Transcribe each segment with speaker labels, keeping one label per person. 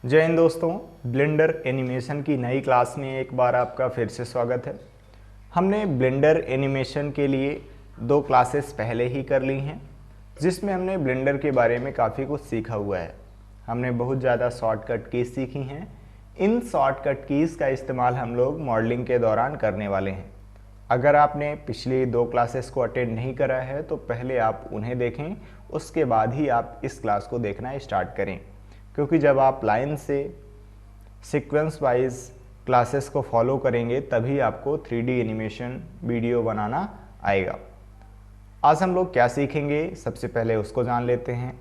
Speaker 1: जय हिंद दोस्तों। Blender animation की नई क्लास में एक बार आपका फिर से स्वागत है। हमने ब्लेंडर एनिमेशन के लिए 2 क्लासेस पहले ही कर ली हैं, जिसमें हमने ब्लेंडर के बारे में काफ़ी कुछ सीखा हुआ है। हमने बहुत ज़्यादा शॉर्टकट कीज़ सीखी हैं। इन शॉर्टकट कीज़ का इस्तेमाल हम लोग मॉडलिंग के दौरान करने वाले हैं। अगर आपने पिछली 2 क्लासेस को अटेंड नहीं करा है तो पहले आप उन्हें देखें, उसके बाद ही आप इस क्लास को देखना स्टार्ट करें, क्योंकि जब आप लाइन से सीक्वेंस वाइज क्लासेस को फॉलो करेंगे तभी आपको 3D एनिमेशन वीडियो बनाना आएगा। आज हम लोग क्या सीखेंगे, सबसे पहले उसको जान लेते हैं।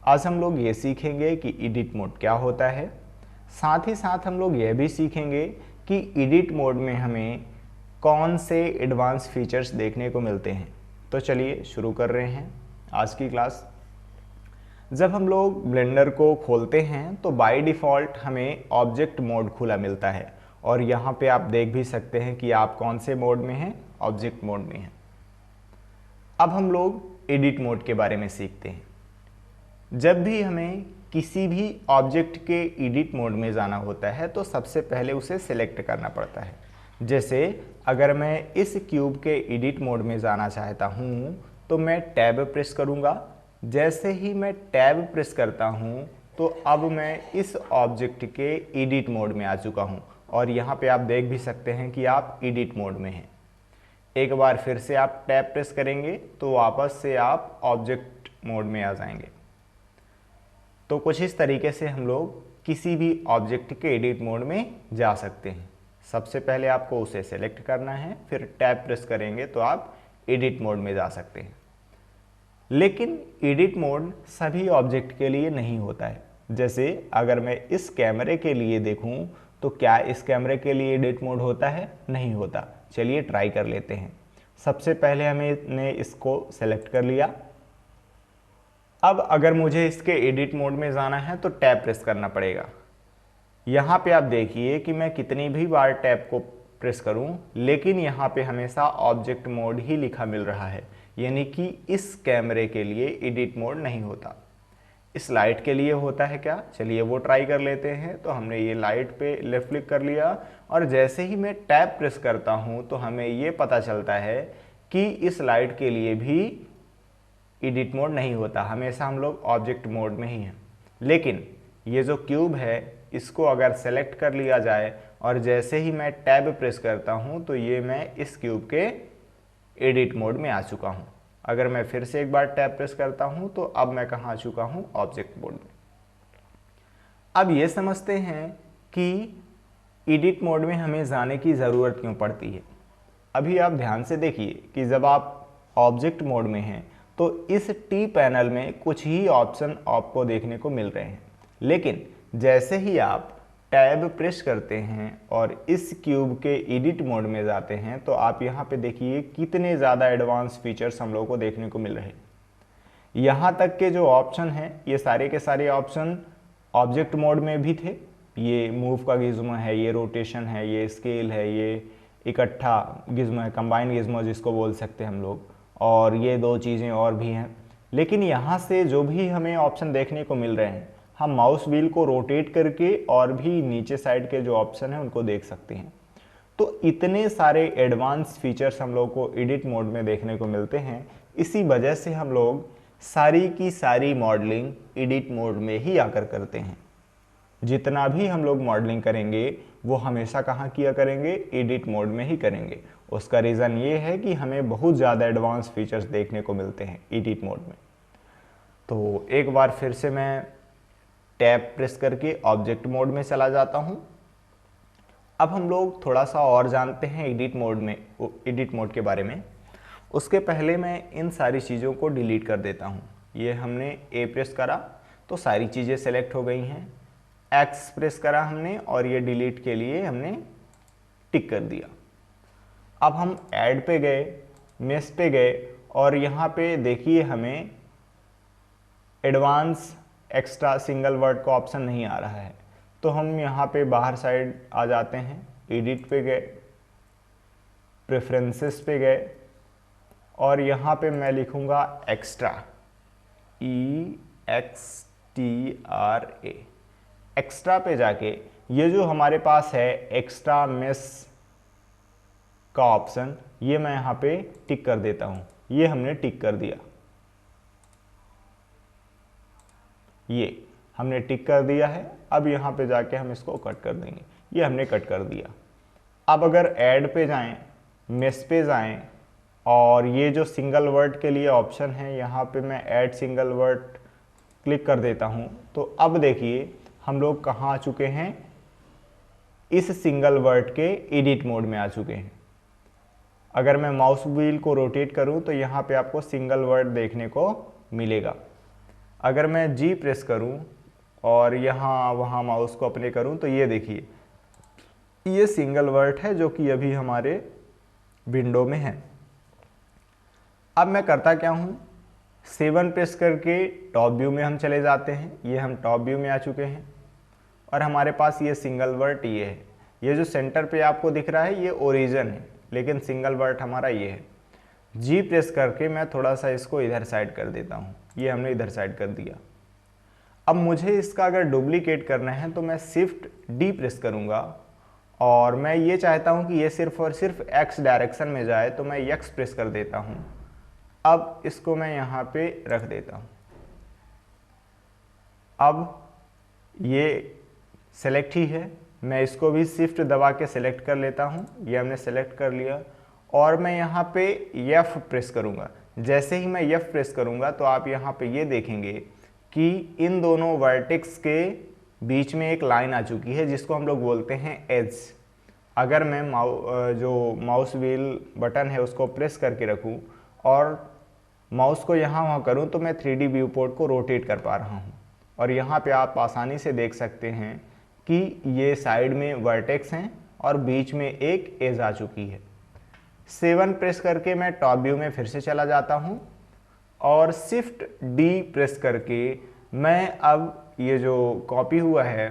Speaker 1: आज हम लोग ये सीखेंगे कि एडिट मोड क्या होता है। साथ ही साथ हम लोग यह भी सीखेंगे कि एडिट मोड में हमें कौन से एडवांस फीचर्स देखने को मिलते हैं। तो चलिए शुरू कर रहे हैं आज की क्लास। जब हम लोग ब्लेंडर को खोलते हैं तो बाय डिफ़ॉल्ट हमें ऑब्जेक्ट मोड खुला मिलता है, और यहाँ पे आप देख भी सकते हैं कि आप कौन से मोड में हैं, ऑब्जेक्ट मोड में हैं। अब हम लोग एडिट मोड के बारे में सीखते हैं। जब भी हमें किसी भी ऑब्जेक्ट के एडिट मोड में जाना होता है तो सबसे पहले उसे सिलेक्ट करना पड़ता है। जैसे अगर मैं इस क्यूब के एडिट मोड में जाना चाहता हूँ तो मैं टैब प्रेस करूँगा। जैसे ही मैं टैब प्रेस करता हूँ तो अब मैं इस ऑब्जेक्ट के एडिट मोड में आ चुका हूँ, और यहाँ पे आप देख भी सकते हैं कि आप एडिट मोड में हैं। एक बार फिर से आप टैब प्रेस करेंगे तो वापस से आप ऑब्जेक्ट मोड में आ जाएंगे। तो कुछ इस तरीके से हम लोग किसी भी ऑब्जेक्ट के एडिट मोड में जा सकते हैं। सबसे पहले आपको उसे सेलेक्ट करना है, फिर टैब प्रेस करेंगे तो आप एडिट मोड में जा सकते हैं। लेकिन एडिट मोड सभी ऑब्जेक्ट के लिए नहीं होता है। जैसे अगर मैं इस कैमरे के लिए देखूं तो क्या इस कैमरे के लिए एडिट मोड होता है? नहीं होता। चलिए ट्राई कर लेते हैं। सबसे पहले हमने इसको सेलेक्ट कर लिया। अब अगर मुझे इसके एडिट मोड में जाना है तो टैब प्रेस करना पड़ेगा। यहाँ पे आप देखिए कि मैं कितनी भी बार टैब को प्रेस करूं लेकिन यहाँ पे हमेशा ऑब्जेक्ट मोड ही लिखा मिल रहा है, यानी कि इस कैमरे के लिए एडिट मोड नहीं होता। इस लाइट के लिए होता है क्या? चलिए वो ट्राई कर लेते हैं। तो हमने ये लाइट पे लेफ्ट क्लिक कर लिया, और जैसे ही मैं टैब प्रेस करता हूँ तो हमें ये पता चलता है कि इस लाइट के लिए भी एडिट मोड नहीं होता, हमेशा हम लोग ऑब्जेक्ट मोड में ही हैं। लेकिन ये जो क्यूब है इसको अगर सेलेक्ट कर लिया जाए और जैसे ही मैं टैब प्रेस करता हूं तो ये मैं इस क्यूब के एडिट मोड में आ चुका हूं। अगर मैं फिर से एक बार टैब प्रेस करता हूं तो अब मैं कहाँ आ चुका हूं? ऑब्जेक्ट मोड में। अब ये समझते हैं कि एडिट मोड में हमें जाने की ज़रूरत क्यों पड़ती है। अभी आप ध्यान से देखिए कि जब आप ऑब्जेक्ट मोड में हैं तो इस टी पैनल में कुछ ही ऑप्शन आपको देखने को मिल रहे हैं, लेकिन जैसे ही आप टैब प्रेस करते हैं और इस क्यूब के एडिट मोड में जाते हैं तो आप यहाँ पे देखिए कितने ज़्यादा एडवांस फीचर्स हम लोगों को देखने को मिल रहे हैं। यहाँ तक के जो ऑप्शन हैं ये सारे के सारे ऑप्शन ऑब्जेक्ट मोड में भी थे। ये मूव का गिज्मो है, ये रोटेशन है, ये स्केल है, ये इकट्ठा गिज्मो है, कंबाइन गिज्मो जिसको बोल सकते हैं हम लोग, और ये 2 चीज़ें और भी हैं। लेकिन यहाँ से जो भी हमें ऑप्शन देखने को मिल रहे हैं, हम माउस व्हील को रोटेट करके और भी नीचे साइड के जो ऑप्शन हैं उनको देख सकते हैं। तो इतने सारे एडवांस फीचर्स हम लोग को एडिट मोड में देखने को मिलते हैं। इसी वजह से हम लोग सारी की सारी मॉडलिंग एडिट मोड में ही आकर करते हैं। जितना भी हम लोग मॉडलिंग करेंगे वो हमेशा कहाँ किया करेंगे? एडिट मोड में ही करेंगे। उसका रीज़न ये है कि हमें बहुत ज़्यादा एडवांस फीचर्स देखने को मिलते हैं एडिट मोड में। तो एक बार फिर से मैं टैब प्रेस करके ऑब्जेक्ट मोड में चला जाता हूँ। अब हम लोग थोड़ा सा और जानते हैं एडिट मोड के बारे में। उसके पहले मैं इन सारी चीज़ों को डिलीट कर देता हूँ। ये हमने ए प्रेस करा तो सारी चीज़ें सेलेक्ट हो गई हैं, एक्स प्रेस करा हमने और ये डिलीट के लिए हमने टिक कर दिया। अब हम ऐड पे गए, मेश पे गए, और यहाँ पे देखिए हमें एडवांस एक्स्ट्रा सिंगल वर्ड का ऑप्शन नहीं आ रहा है। तो हम यहाँ पे बाहर साइड आ जाते हैं, एडिट पे गए, प्रेफरेंसेस पे गए, और यहाँ पे मैं लिखूँगा एक्स्ट्रा, EXTRA। एक्स्ट्रा पे जाके ये जो हमारे पास है एक्स्ट्रा मेश का ऑप्शन, ये मैं यहाँ पे टिक कर देता हूँ। ये हमने टिक कर दिया, ये हमने टिक कर दिया है। अब यहाँ पे जाके हम इसको कट कर देंगे, ये हमने कट कर दिया। अब अगर ऐड पे जाएं, मेश पे जाएं और ये जो सिंगल वर्ड के लिए ऑप्शन है यहाँ पे मैं ऐड सिंगल वर्ड क्लिक कर देता हूँ, तो अब देखिए हम लोग कहाँ आ चुके हैं, इस सिंगल वर्ड के एडिट मोड में आ चुके हैं। अगर मैं माउस व्हील को रोटेट करूँ तो यहाँ पे आपको सिंगल वर्ड देखने को मिलेगा। अगर मैं जी प्रेस करूँ और यहाँ वहाँ माउस को अपने करूँ तो ये देखिए ये सिंगल वर्ड है जो कि अभी हमारे विंडो में है। अब मैं करता क्या हूँ, 7 प्रेस करके टॉप व्यू में हम चले जाते हैं। ये हम टॉप व्यू में आ चुके हैं और हमारे पास ये सिंगल वर्ड ये है। ये जो सेंटर पे आपको दिख रहा है ये ओरिजिन है, लेकिन सिंगल वर्ड हमारा ये है। जी प्रेस करके मैं थोड़ा सा इसको इधर साइड कर देता हूँ, ये हमने इधर साइड कर दिया। अब मुझे इसका अगर डुप्लीकेट करना है तो मैं शिफ्ट डी प्रेस करूँगा और मैं ये चाहता हूँ कि ये सिर्फ और सिर्फ एक्स डायरेक्शन में जाए, तो मैं एक्स प्रेस कर देता हूँ। अब इसको मैं यहाँ पे रख देता हूँ। अब ये सेलेक्ट ही है, मैं इसको भी शिफ्ट दबा के सेलेक्ट कर लेता हूँ। ये हमने सेलेक्ट कर लिया और मैं यहाँ पे एफ प्रेस करूँगा। जैसे ही मैं एफ प्रेस करूँगा तो आप यहाँ पे ये देखेंगे कि इन दोनों वर्टेक्स के बीच में एक लाइन आ चुकी है जिसको हम लोग बोलते हैं एज। अगर मैं जो माउस व्हील बटन है उसको प्रेस करके रखूं और माउस को यहाँ वहाँ करूं तो मैं 3D व्यू पोर्ट को रोटेट कर पा रहा हूं। और यहाँ पे आप आसानी से देख सकते हैं कि ये साइड में वर्टेक्स हैं और बीच में एक एज आ चुकी है। 7 प्रेस करके मैं टॉप व्यू में फिर से चला जाता हूँ और शिफ्ट डी प्रेस करके मैं अब ये जो कॉपी हुआ है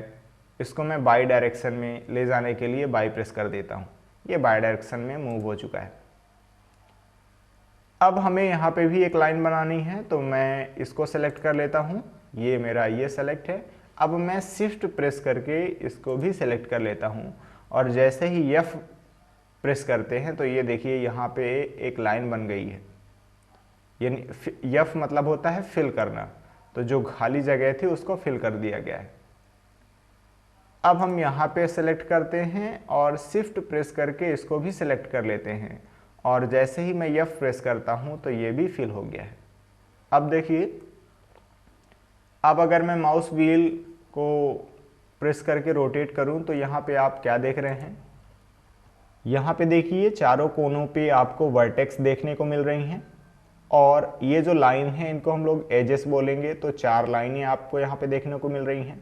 Speaker 1: इसको मैं बाई डायरेक्शन में ले जाने के लिए बाई प्रेस कर देता हूँ। ये बाई डायरेक्शन में मूव हो चुका है। अब हमें यहाँ पे भी एक लाइन बनानी है तो मैं इसको सेलेक्ट कर लेता हूँ। ये मेरा ये सेलेक्ट है। अब मैं शिफ्ट प्रेस करके इसको भी सेलेक्ट कर लेता हूँ और जैसे ही एफ प्रेस करते हैं तो ये देखिए यहाँ पे एक लाइन बन गई है। यानी एफ मतलब होता है फिल करना, तो जो खाली जगह थी उसको फिल कर दिया गया है। अब हम यहाँ पे सेलेक्ट करते हैं और शिफ्ट प्रेस करके इसको भी सेलेक्ट कर लेते हैं और जैसे ही मैं एफ प्रेस करता हूँ तो ये भी फिल हो गया है। अब देखिए, अब अगर मैं माउस व्हील को प्रेस करके रोटेट करूँ तो यहाँ पे आप क्या देख रहे हैं, यहाँ पे देखिए चारों कोनों पे आपको वर्टेक्स देखने को मिल रही हैं और ये जो लाइन है इनको हम लोग एजेस बोलेंगे। तो 4 लाइनें आपको यहाँ पे देखने को मिल रही हैं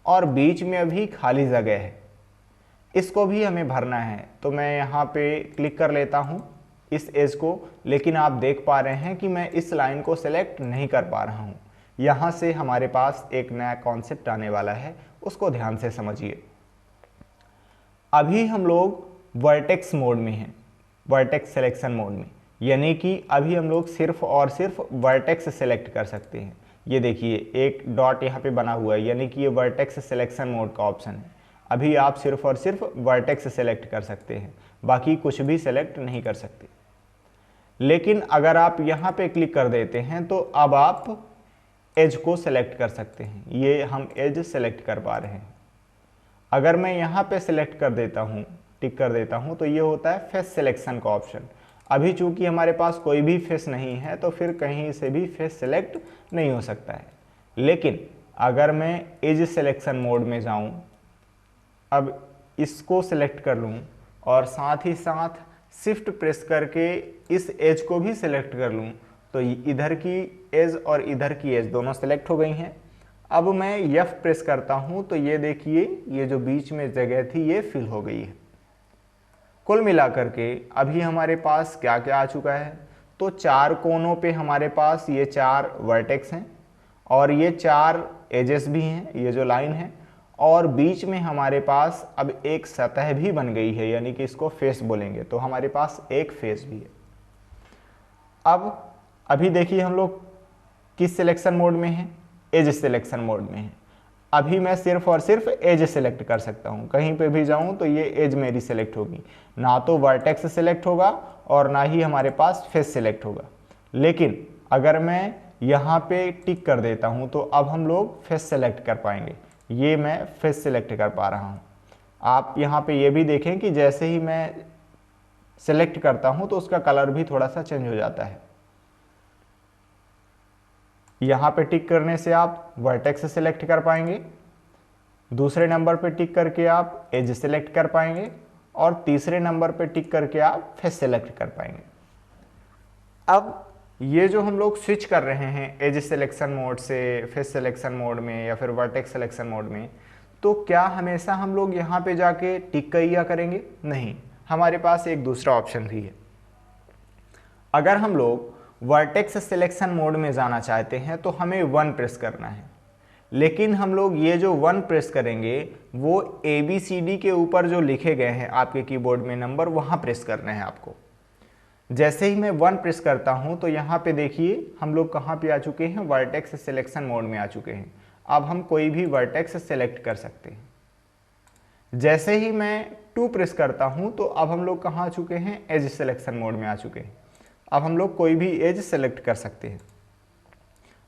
Speaker 1: और बीच में अभी खाली जगह है, इसको भी हमें भरना है। तो मैं यहाँ पे क्लिक कर लेता हूँ इस एज को, लेकिन आप देख पा रहे हैं कि मैं इस लाइन को सेलेक्ट नहीं कर पा रहा हूँ। यहाँ से हमारे पास एक नया कॉन्सेप्ट आने वाला है, उसको ध्यान से समझिए। अभी हम लोग वर्टेक्स मोड में हैं, वर्टेक्स सिलेक्शन मोड में, यानी कि अभी हम लोग सिर्फ और सिर्फ वर्टेक्स सेलेक्ट कर सकते हैं। ये देखिए एक डॉट यहाँ पे बना हुआ है, यानी कि ये वर्टेक्स सिलेक्शन मोड का ऑप्शन है। अभी आप सिर्फ और सिर्फ वर्टेक्स सेलेक्ट कर सकते हैं, बाकी कुछ भी सेलेक्ट नहीं कर सकते। लेकिन अगर आप यहाँ पे क्लिक कर देते हैं तो अब आप एज को सेलेक्ट कर सकते हैं। ये हम एज सेलेक्ट कर पा रहे हैं। अगर मैं यहाँ पे सेलेक्ट कर देता हूँ, टिक कर देता हूँ, तो ये होता है फेस सिलेक्शन का ऑप्शन। अभी चूंकि हमारे पास कोई भी फेस नहीं है तो फिर कहीं से भी फेस सेलेक्ट नहीं हो सकता है। लेकिन अगर मैं एज सिलेक्शन मोड में जाऊं, अब इसको सेलेक्ट कर लूं और साथ ही साथ शिफ्ट प्रेस करके इस एज को भी सेलेक्ट कर लूं, तो इधर की एज और इधर की एज दोनों सेलेक्ट हो गई हैं। अब मैं एफ प्रेस करता हूं तो ये देखिए ये जो बीच में जगह थी ये फिल हो गई है। कुल मिलाकर के अभी हमारे पास क्या क्या आ चुका है, तो 4 कोनों पे हमारे पास ये 4 वर्टेक्स हैं और ये 4 एजेस भी हैं, ये जो लाइन है, और बीच में हमारे पास अब एक सतह भी बन गई है, यानी कि इसको फेस बोलेंगे, तो हमारे पास एक फेस भी है। अब अभी देखिए हम लोग किस सिलेक्शन मोड में हैं, एज सिलेक्शन मोड में हैं। अभी मैं सिर्फ और सिर्फ एज सेलेक्ट कर सकता हूँ, कहीं पे भी जाऊँ तो ये एज मेरी सेलेक्ट होगी, ना तो वर्टेक्स सेलेक्ट होगा और ना ही हमारे पास फेस सेलेक्ट होगा। लेकिन अगर मैं यहाँ पे टिक कर देता हूँ तो अब हम लोग फेस सेलेक्ट कर पाएंगे। ये मैं फेस सेलेक्ट कर पा रहा हूँ। आप यहाँ पे ये भी देखें कि जैसे ही मैं सेलेक्ट करता हूँ तो उसका कलर भी थोड़ा सा चेंज हो जाता है। यहाँ पे टिक करने से आप वर्टेक्स सेलेक्ट कर पाएंगे, दूसरे नंबर पे टिक करके आप एज सेलेक्ट कर पाएंगे और तीसरे नंबर पे टिक करके आप फेस सेलेक्ट कर पाएंगे। अब ये जो हम लोग स्विच कर रहे हैं एज सिलेक्शन मोड से फेस सिलेक्शन मोड में या फिर वर्टेक्स सिलेक्शन मोड में, तो क्या हमेशा हम लोग यहाँ पे जाके टिक किया करेंगे? नहीं, हमारे पास एक दूसरा ऑप्शन भी है। अगर हम लोग वर्टेक्स सिलेक्शन मोड में जाना चाहते हैं तो हमें 1 प्रेस करना है, लेकिन हम लोग ये जो 1 प्रेस करेंगे वो ABCD के ऊपर जो लिखे गए हैं आपके कीबोर्ड में नंबर, वहाँ प्रेस करने हैं आपको। जैसे ही मैं 1 प्रेस करता हूँ तो यहाँ पे देखिए हम लोग कहाँ पे आ चुके हैं, वर्टेक्स सिलेक्शन मोड में आ चुके हैं। अब हम कोई भी वर्टेक्स सेलेक्ट कर सकते हैं। जैसे ही मैं 2 प्रेस करता हूँ तो अब हम लोग कहाँ आ चुके हैं, एज सिलेक्शन मोड में आ चुके हैं। अब हम लोग कोई भी एज सेलेक्ट कर सकते हैं।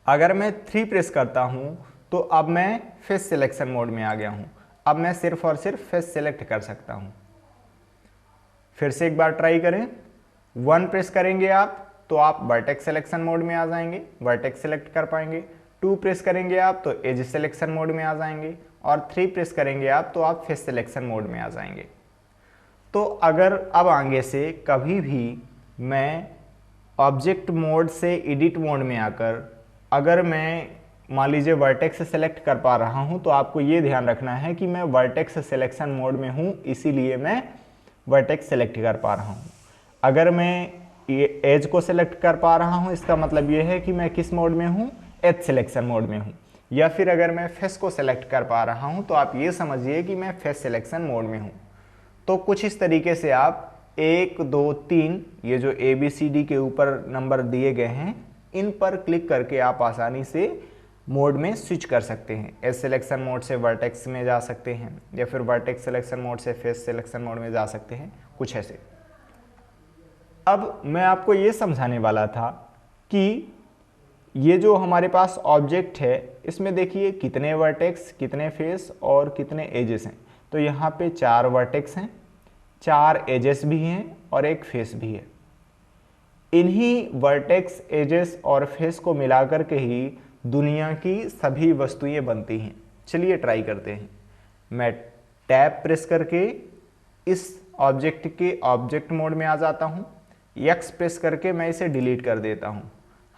Speaker 1: अगर मैं 3 प्रेस करता हूँ तो अब मैं फेस सिलेक्शन मोड में आ गया हूँ। अब मैं सिर्फ और सिर्फ फेस सेलेक्ट कर सकता हूँ। फिर से एक बार ट्राई करें। 1 प्रेस करेंगे आप तो आप वर्टेक्स सिलेक्शन मोड में आ जाएंगे, वर्टेक्स सेलेक्ट कर पाएंगे। 2 प्रेस करेंगे आप तो एज सिलेक्शन मोड में आ जाएंगे और 3 प्रेस करेंगे आप तो आप फेस सिलेक्शन मोड में आ जाएंगे। तो अगर अब आगे से कभी भी मैं ऑब्जेक्ट मोड से एडिट मोड में आकर अगर मैं मान लीजिए वर्टेक्स सेलेक्ट कर पा रहा हूं, तो आपको ये ध्यान रखना है कि मैं वर्टेक्स सिलेक्शन मोड में हूं, इसीलिए मैं वर्टेक्स सेलेक्ट कर पा रहा हूं। अगर मैं एज को सेलेक्ट कर पा रहा हूं, इसका मतलब ये है कि मैं किस मोड में हूं, एज सिलेक्शन मोड में हूं। या फिर अगर मैं फेस को सेलेक्ट कर पा रहा हूं तो आप ये समझिए कि मैं फेस सिलेक्शन मोड में हूं। तो कुछ इस तरीके से आप 1 2 3 ये जो ABCD के ऊपर नंबर दिए गए हैं, इन पर क्लिक करके आप आसानी से मोड में स्विच कर सकते हैं। एज सिलेक्शन मोड से वर्टेक्स में जा सकते हैं या फिर वर्टेक्स सिलेक्शन मोड से फेस सिलेक्शन मोड में जा सकते हैं, कुछ ऐसे। अब मैं आपको ये समझाने वाला था कि ये जो हमारे पास ऑब्जेक्ट है इसमें देखिए कितने वर्टेक्स, कितने फेस और कितने एजेस हैं। तो यहाँ पे 4 वर्टेक्स हैं, 4 एजेस भी हैं और 1 फेस भी है। इन्हीं वर्टेक्स, एजेस और फेस को मिलाकर के ही दुनिया की सभी वस्तुएं बनती हैं। चलिए ट्राई करते हैं। मैं टैब प्रेस करके इस ऑब्जेक्ट के ऑब्जेक्ट मोड में आ जाता हूँ। X प्रेस करके मैं इसे डिलीट कर देता हूँ।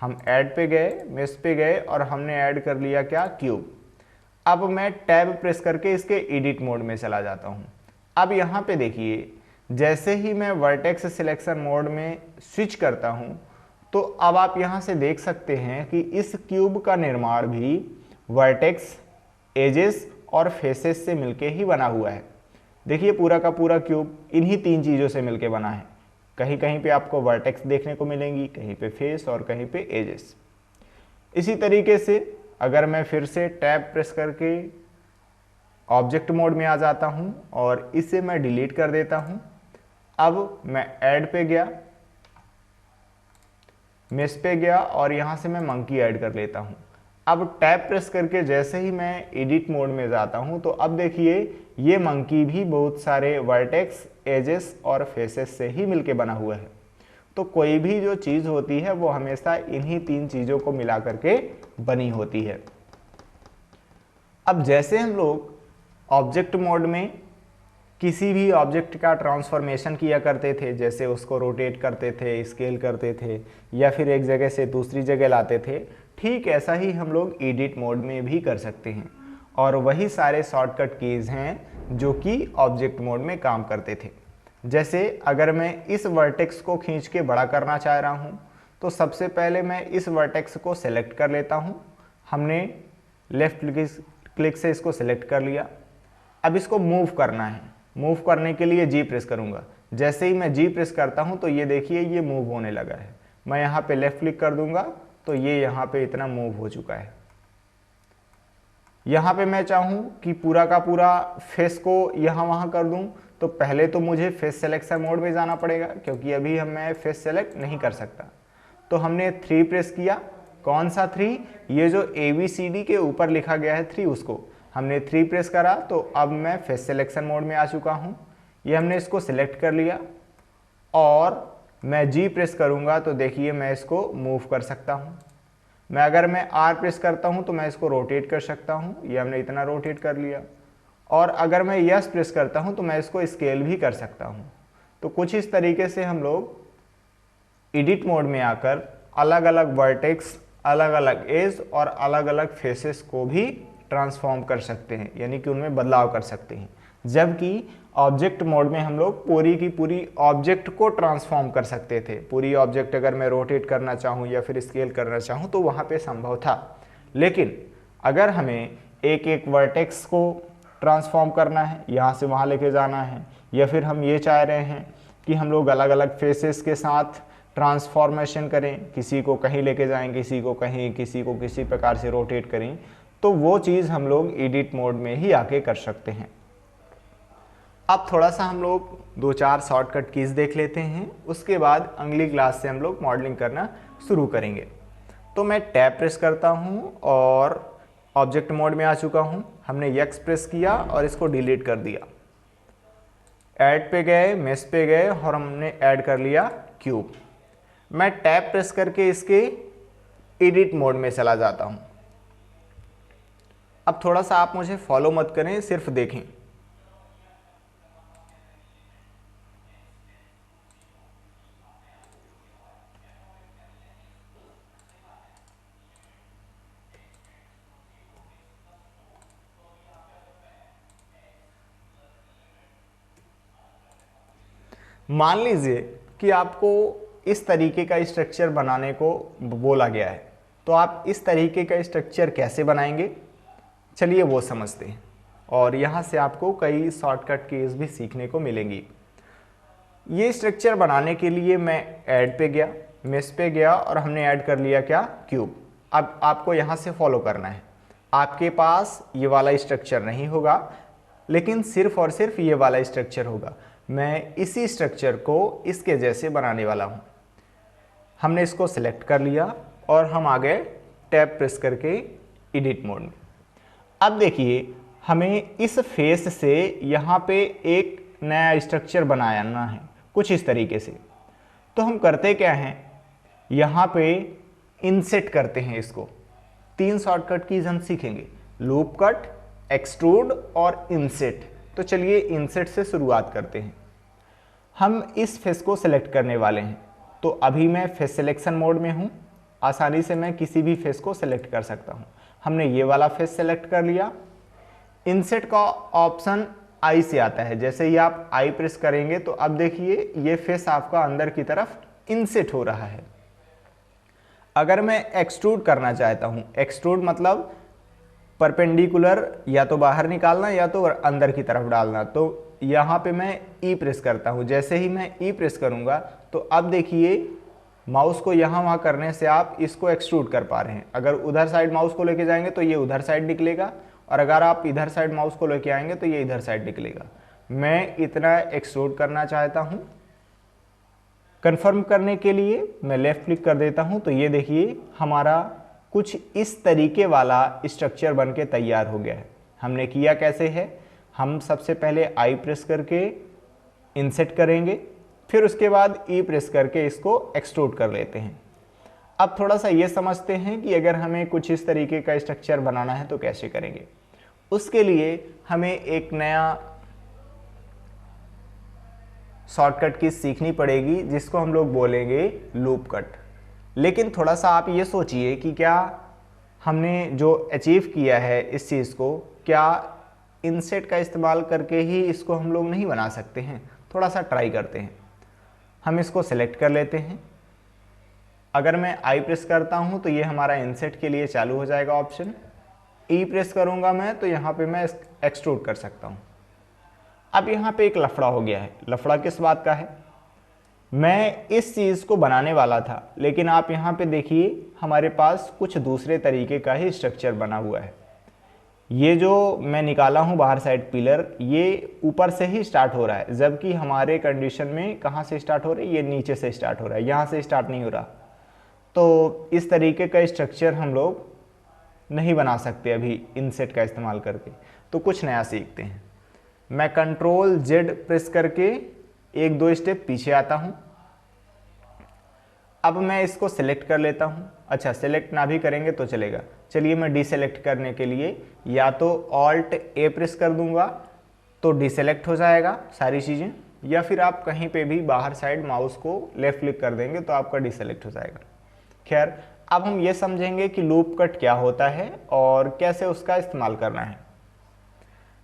Speaker 1: हम ऐड पे गए, मेश पे गए और हमने ऐड कर लिया क्या, क्यूब। अब मैं टैब प्रेस करके इसके एडिट मोड में चला जाता हूँ। अब यहाँ पे देखिए जैसे ही मैं वर्टेक्स सिलेक्शन मोड में स्विच करता हूँ तो अब आप यहाँ से देख सकते हैं कि इस क्यूब का निर्माण भी वर्टेक्स, एजेस और फेसेस से मिलके ही बना हुआ है। देखिए पूरा का पूरा क्यूब इन्हीं 3 चीज़ों से मिलके बना है। कहीं कहीं पे आपको वर्टेक्स देखने को मिलेंगी, कहीं पे फेस और कहीं पे एजेस। इसी तरीके से अगर मैं फिर से टैब प्रेस करके ऑब्जेक्ट मोड में आ जाता हूँ और इसे मैं डिलीट कर देता हूँ। अब मैं ऐड पे गया, मेश पे गया और यहाँ से मैं मंकी ऐड कर लेता हूँ। अब टैब प्रेस करके जैसे ही मैं एडिट मोड में जाता हूँ तो अब देखिए ये मंकी भी बहुत सारे वर्टेक्स, एजेस और फेसेस से ही मिलके बना हुआ है। तो कोई भी जो चीज़ होती है वो हमेशा इन्हीं 3 चीज़ों को मिला करके बनी होती है। अब जैसे हम लोग ऑब्जेक्ट मोड में किसी भी ऑब्जेक्ट का ट्रांसफॉर्मेशन किया करते थे, जैसे उसको रोटेट करते थे, स्केल करते थे या फिर एक जगह से दूसरी जगह लाते थे, ठीक ऐसा ही हम लोग एडिट मोड में भी कर सकते हैं। और वही सारे शॉर्टकट कीज़ हैं जो कि ऑब्जेक्ट मोड में काम करते थे। जैसे अगर मैं इस वर्टेक्स को खींच के बड़ा करना चाह रहा हूँ तो सबसे पहले मैं इस वर्टेक्स को सेलेक्ट कर लेता हूँ। हमने लेफ्ट क्लिक से इसको सेलेक्ट कर लिया। अब इसको मूव करना है। मूव करने के लिए जी प्रेस करूँगा। जैसे ही मैं जी प्रेस करता हूँ तो ये देखिए ये मूव होने लगा है। मैं यहाँ पे लेफ्ट क्लिक कर दूंगा तो ये यहाँ पे इतना मूव हो चुका है। यहाँ पे मैं चाहूँ कि पूरा का पूरा फेस को यहाँ वहाँ कर दूँ, तो पहले तो मुझे फेस सिलेक्शन मोड में जाना पड़ेगा, क्योंकि अभी मैं फेस सेलेक्ट नहीं कर सकता। तो हमने 3 प्रेस किया। कौन सा 3? ये जो ABCD के ऊपर लिखा गया है 3, उसको हमने 3 प्रेस करा, तो अब मैं फेस सिलेक्शन मोड में आ चुका हूँ। ये हमने इसको सिलेक्ट कर लिया और मैं G प्रेस करूँगा तो देखिए मैं इसको मूव कर सकता हूँ। अगर मैं R प्रेस करता हूँ तो मैं इसको रोटेट कर सकता हूँ, ये हमने इतना रोटेट कर लिया। और अगर मैं यस प्रेस करता हूँ तो मैं इसको स्केल भी कर सकता हूँ। तो कुछ इस तरीके से हम लोग एडिट मोड में आकर अलग अलग वर्टेक्स, अलग अलग एज और अलग अलग फेसेस को भी ट्रांसफॉर्म कर सकते हैं, यानी कि उनमें बदलाव कर सकते हैं। जबकि ऑब्जेक्ट मोड में हम लोग पूरी की पूरी ऑब्जेक्ट को ट्रांसफॉर्म कर सकते थे। पूरी ऑब्जेक्ट अगर मैं रोटेट करना चाहूँ या फिर स्केल करना चाहूँ तो वहाँ पे संभव था। लेकिन अगर हमें एक एक वर्टेक्स को ट्रांसफॉर्म करना है, यहाँ से वहाँ लेके जाना है, या फिर हम ये चाह रहे हैं कि हम लोग अलग अलग फेसेस के साथ ट्रांसफॉर्मेशन करें, किसी को कहीं लेके जाएं, किसी को कहीं, किसी को किसी प्रकार से रोटेट करें, तो वो चीज़ हम लोग एडिट मोड में ही आके कर सकते हैं। अब थोड़ा सा हम लोग 2-4 शॉर्टकट कीज देख लेते हैं, उसके बाद अगली क्लास से हम लोग मॉडलिंग करना शुरू करेंगे। तो मैं टैब प्रेस करता हूँ और ऑब्जेक्ट मोड में आ चुका हूँ। हमने एक्स प्रेस किया और इसको डिलीट कर दिया। ऐड पे गए, मेश पे गए और हमने ऐड कर लिया क्यूब। मैं टैब प्रेस करके इसके एडिट मोड में चला जाता हूँ। अब थोड़ा सा आप मुझे फॉलो मत करें, सिर्फ देखें। मान लीजिए कि आपको इस तरीके का स्ट्रक्चर बनाने को बोला गया है, तो आप इस तरीके का स्ट्रक्चर कैसे बनाएंगे, चलिए वो समझते हैं। और यहाँ से आपको कई शॉर्टकट कीज भी सीखने को मिलेंगी। ये स्ट्रक्चर बनाने के लिए मैं ऐड पे गया, मेश पे गया और हमने ऐड कर लिया क्या, क्यूब। अब आपको यहाँ से फॉलो करना है। आपके पास ये वाला स्ट्रक्चर नहीं होगा, लेकिन सिर्फ और सिर्फ ये वाला स्ट्रक्चर होगा। मैं इसी स्ट्रक्चर को इसके जैसे बनाने वाला हूँ। हमने इसको सिलेक्ट कर लिया और हम आ गए टैब प्रेस करके एडिट मोड में। अब देखिए हमें इस फेस से यहाँ पे एक नया स्ट्रक्चर बनाना है कुछ इस तरीके से। तो हम करते क्या हैं, यहाँ पे इंसेट करते हैं इसको। 3 शॉर्टकट कीज हम सीखेंगे, लूप कट, एक्सट्रूड और इंसेट। तो चलिए इंसेट से शुरुआत करते हैं। हम इस फेस को सिलेक्ट करने वाले हैं, तो अभी मैं फेस सिलेक्शन मोड में हूँ। आसानी से मैं किसी भी फेस को सिलेक्ट कर सकता हूँ। हमने ये वाला फेस सिलेक्ट कर लिया। इंसेट का ऑप्शन आई से आता है। जैसे ही आप आई प्रेस करेंगे तो अब देखिए ये फेस आपका अंदर की तरफ इंसेट हो रहा है। अगर मैं एक्सट्रूड करना चाहता हूँ, एक्सट्रूड मतलब परपेंडिकुलर या तो बाहर निकालना या तो अंदर की तरफ डालना, तो यहाँ पे मैं ई प्रेस करता हूँ। जैसे ही मैं ई प्रेस करूँगा तो अब देखिए माउस को यहाँ वहाँ करने से आप इसको एक्सट्रूड कर पा रहे हैं। अगर उधर साइड माउस को लेके जाएंगे तो ये उधर साइड निकलेगा, और अगर आप इधर साइड माउस को लेके आएंगे तो ये इधर साइड निकलेगा। मैं इतना एक्सट्रूड करना चाहता हूँ। कन्फर्म करने के लिए मैं लेफ्ट क्लिक कर देता हूँ, तो ये देखिए हमारा कुछ इस तरीके वाला स्ट्रक्चर बन के तैयार हो गया है। हमने किया कैसे है, हम सबसे पहले आई प्रेस करके इंसेट करेंगे, फिर उसके बाद ई प्रेस करके इसको एक्सट्रूड कर लेते हैं। अब थोड़ा सा ये समझते हैं कि अगर हमें कुछ इस तरीके का स्ट्रक्चर बनाना है तो कैसे करेंगे। उसके लिए हमें एक नया शॉर्टकट की सीखनी पड़ेगी, जिसको हम लोग बोलेंगे लूप कट। लेकिन थोड़ा सा आप ये सोचिए कि क्या हमने जो अचीव किया है इस चीज़ को, क्या इंसेट का इस्तेमाल करके ही इसको हम लोग नहीं बना सकते हैं। थोड़ा सा ट्राई करते हैं। हम इसको सेलेक्ट कर लेते हैं। अगर मैं आई प्रेस करता हूं तो ये हमारा इंसेट के लिए चालू हो जाएगा ऑप्शन। ई प्रेस करूंगा मैं तो यहाँ पे मैं एक्सट्रूड कर सकता हूँ। अब यहाँ पे एक लफड़ा हो गया है। लफड़ा किस बात का है, मैं इस चीज़ को बनाने वाला था, लेकिन आप यहाँ पे देखिए हमारे पास कुछ दूसरे तरीके का ही स्ट्रक्चर बना हुआ है। ये जो मैं निकाला हूँ बाहर साइड पिलर, ये ऊपर से ही स्टार्ट हो रहा है, जबकि हमारे कंडीशन में कहाँ से स्टार्ट हो रहा है, ये नीचे से स्टार्ट हो रहा है, यहाँ से स्टार्ट नहीं हो रहा। तो इस तरीके का स्ट्रक्चर हम लोग नहीं बना सकते अभी इनसेट का इस्तेमाल करके। तो कुछ नया सीखते हैं। मैं कंट्रोल जेड प्रेस करके एक दो स्टेप पीछे आता हूँ। अब मैं इसको सिलेक्ट कर लेता हूँ। अच्छा, सिलेक्ट ना भी करेंगे तो चलेगा। चलिए मैं डीसेलेक्ट करने के लिए या तो ऑल्ट ए प्रेस कर दूंगा तो डीसेलेक्ट हो जाएगा सारी चीज़ें, या फिर आप कहीं पे भी बाहर साइड माउस को लेफ्ट क्लिक कर देंगे तो आपका डीसेलेक्ट हो जाएगा। खैर, अब हम ये समझेंगे कि लूप कट क्या होता है और कैसे उसका इस्तेमाल करना है।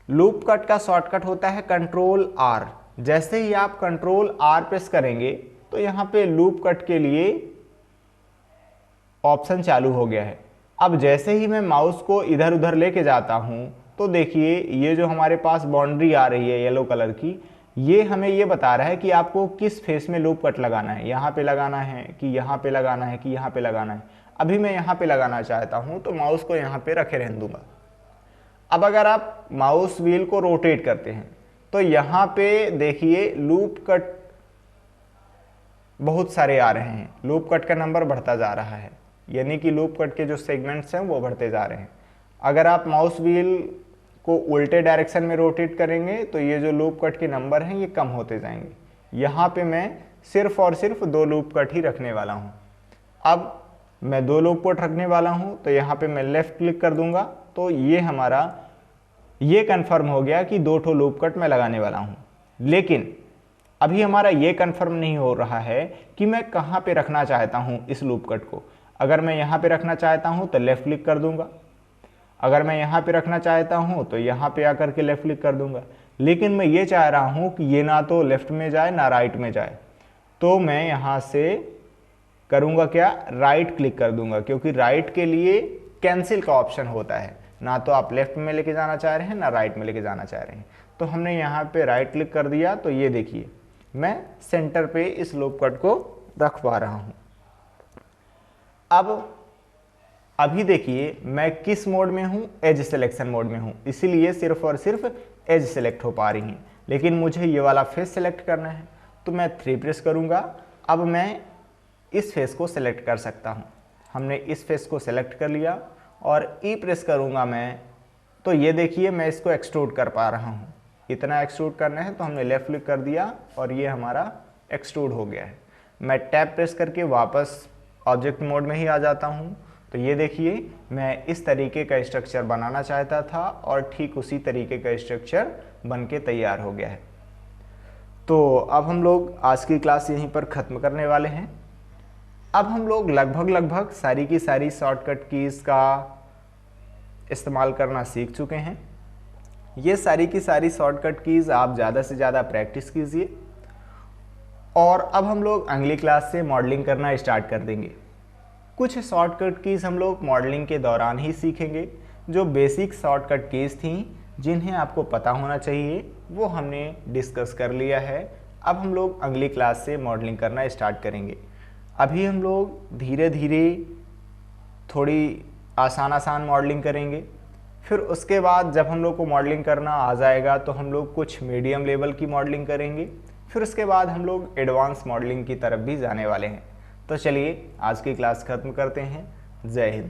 Speaker 1: लूप कट का शॉर्टकट होता है कंट्रोल आर। जैसे ही आप कंट्रोल आर प्रेस करेंगे तो यहाँ पे लूप कट के लिए ऑप्शन चालू हो गया है। अब जैसे ही मैं माउस को इधर उधर लेके जाता हूँ तो देखिए ये जो हमारे पास बाउंड्री आ रही है येलो कलर की, ये हमें ये बता रहा है कि आपको किस फेस में लूप कट लगाना है। यहाँ पे लगाना है कि यहाँ पे लगाना है कि यहाँ पे लगाना है। अभी मैं यहाँ पे लगाना चाहता हूँ तो माउस को यहाँ पे रखे रहने दूंगा। अब अगर आप माउस व्हील को रोटेट करते हैं तो यहाँ पे देखिए लूप कट बहुत सारे आ रहे हैं, लूप कट का नंबर बढ़ता जा रहा है, यानी कि लूप कट के जो सेगमेंट्स हैं वो बढ़ते जा रहे हैं। अगर आप माउस व्हील को उल्टे डायरेक्शन में रोटेट करेंगे तो ये जो लूप कट के नंबर हैं ये कम होते जाएंगे। यहाँ पे मैं सिर्फ और सिर्फ 2 लूप कट ही रखने वाला हूँ। अब मैं 2 लूप कट रखने वाला हूँ तो यहाँ पे मैं लेफ्ट क्लिक कर दूंगा तो ये हमारा ये कंफर्म हो गया कि 2 ठो लूप कट मैं लगाने वाला हूँ। लेकिन अभी हमारा ये कंफर्म नहीं हो रहा है कि मैं कहाँ पे रखना चाहता हूँ इस लूप कट को। अगर मैं यहाँ पे रखना चाहता हूँ तो लेफ्ट क्लिक कर दूंगा, अगर मैं यहाँ पे रखना चाहता हूँ तो यहाँ पे आकर के लेफ्ट क्लिक कर दूंगा। लेकिन मैं ये चाह रहा हूँ कि ये ना तो लेफ्ट में जाए ना राइट में जाए, तो मैं यहाँ से करूँगा क्या, राइट क्लिक कर दूंगा, क्योंकि राइट के लिए कैंसिल का ऑप्शन होता है। ना तो आप लेफ्ट में लेके जाना चाह रहे हैं ना राइट में लेके जाना चाह रहे हैं। तो हमने यहाँ पे राइट क्लिक कर दिया तो ये देखिए मैं सेंटर पे इस लूप कट को रख पा रहा हूँ। अब अभी देखिए मैं किस मोड में हूँ, एज सिलेक्शन मोड में हूँ, इसीलिए सिर्फ और सिर्फ एज सेलेक्ट हो पा रही हैं। लेकिन मुझे ये वाला फेस सेलेक्ट करना है तो मैं 3 प्रेस करूँगा। अब मैं इस फेस को सेलेक्ट कर सकता हूँ। हमने इस फेस को सेलेक्ट कर लिया और ई प्रेस करूँगा मैं तो ये देखिए मैं इसको एक्सट्रूड कर पा रहा हूँ। इतना एक्सट्रूड करना है तो हमने लेफ्ट क्लिक कर दिया और ये हमारा एक्सट्रूड हो गया है। मैं टैब प्रेस करके वापस ऑब्जेक्ट मोड में ही आ जाता हूँ तो ये देखिए मैं इस तरीके का स्ट्रक्चर बनाना चाहता था और ठीक उसी तरीके का स्ट्रक्चर बन के तैयार हो गया है। तो अब हम लोग आज की क्लास यहीं पर ख़त्म करने वाले हैं। अब हम लोग लगभग सारी की सारी शॉर्टकट कीज़ का इस्तेमाल करना सीख चुके हैं। ये सारी की सारी शॉर्टकट कीज़ आप ज़्यादा से ज़्यादा प्रैक्टिस कीजिए और अब हम लोग अगली क्लास से मॉडलिंग करना स्टार्ट कर देंगे। कुछ शॉर्टकट कीज़ हम लोग मॉडलिंग के दौरान ही सीखेंगे। जो बेसिक शॉर्टकट कीज़ थी जिन्हें आपको पता होना चाहिए वो हमने डिस्कस कर लिया है। अब हम लोग अगली क्लास से मॉडलिंग करना स्टार्ट करेंगे। अभी हम लोग धीरे धीरे थोड़ी आसान मॉडलिंग करेंगे, फिर उसके बाद जब हम लोग को मॉडलिंग करना आ जाएगा तो हम लोग कुछ मीडियम लेवल की मॉडलिंग करेंगे, फिर उसके बाद हम लोग एडवांस मॉडलिंग की तरफ भी जाने वाले हैं। तो चलिए आज की क्लास ख़त्म करते हैं। जय हिंद।